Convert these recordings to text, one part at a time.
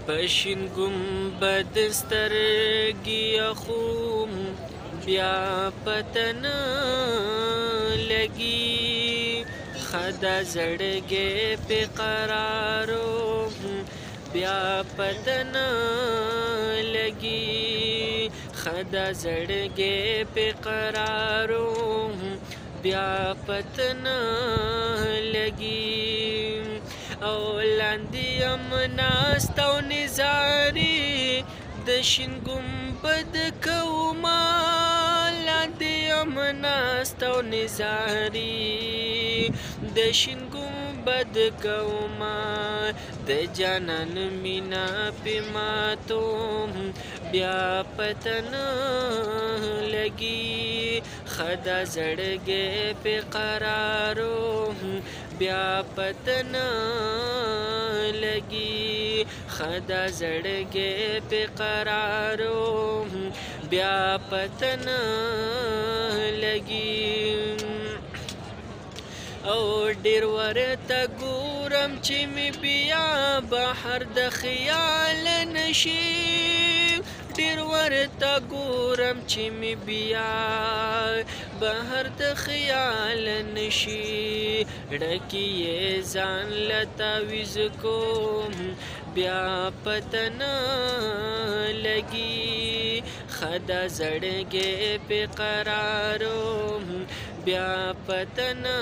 پشین گنبد سترګې اخوم بیا پته نه لګي خدا زړګی پې قرارو بیا پته نه لګي خدا زړګی پې قرارو بیا پته نه لګي او لاندې یم ناسته او نظارې د شین ګنبد کومه لاندې یم ناسته او نظارې د شین ګنبد کومه د جانان مینا پې ماتوم بیا پته نه لګي خدا زړګی پې قرارو بیا پته نه لګي خدا زړګی پې قرارو بیا پته نه لګي او ډېر ورته ګورم چې مې بیا بحر د خیال نشي ډېر ورته ګورم چې مې بیا بحر د خیال نشي ډکې یې ځان له تعویض کوم بیا پته نه لګي خدا زړګی پې قرارو بیا پته نه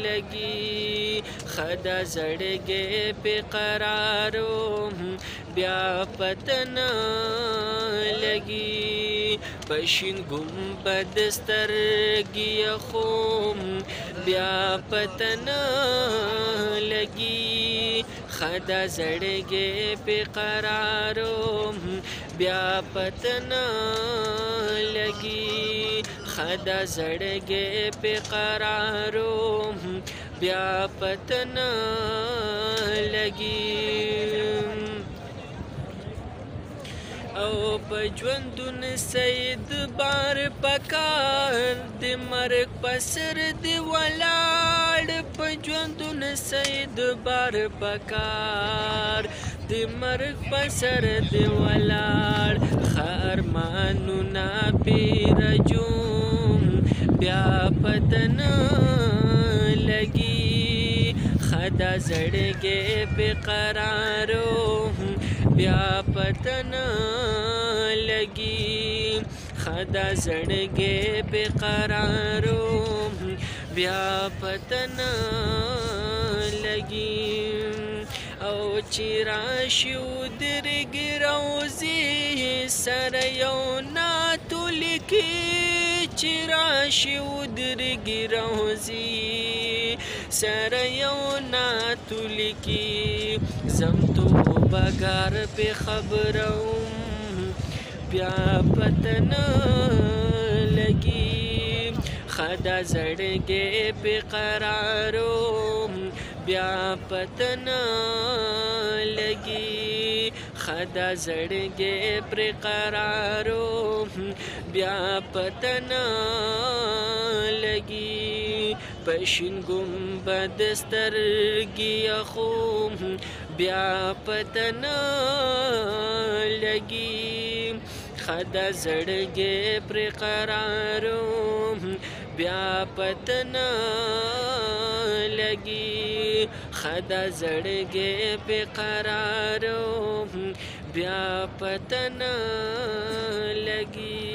لګي خدا زړګی پې قرارو بیا پته نه لګي پشین گنبد سترګې اخوم بیا پته نه لګي خدا زړګی پې قرارو بیا پته نه لګي خدا زړګی پې قرارو بیا پته نه لګي او په ژوندون سید بار پکار د مرګ په سر دی ولاړ په ژوندون سید بار پکار د مرګ په سر دی ولاړ ښه ارمانونه پې رجوم بیا پته نه لګي خدا زړګی پې قرارو بیا پته نه لګي خدا زړګی پې قرارو بیا پته نه لګي او چې راشي ودرېږي روضې سره یو نعت ولیکي چې راشي ودرېږي روضې سره یو نعت ولیکي زم توبهګار پې خبروم بیا پته نه لګي خدا زړګی پې قرارو بیا پته نه لګي خدا زړګی پرې قرارو بیا پته نه لګي پشین گنبد سترګې اخوم بیا پته نه لګي خدا زړګی پرې قرارو بیا پته نه لګي خدا زړګی پې قرارو بیا پته نه لګي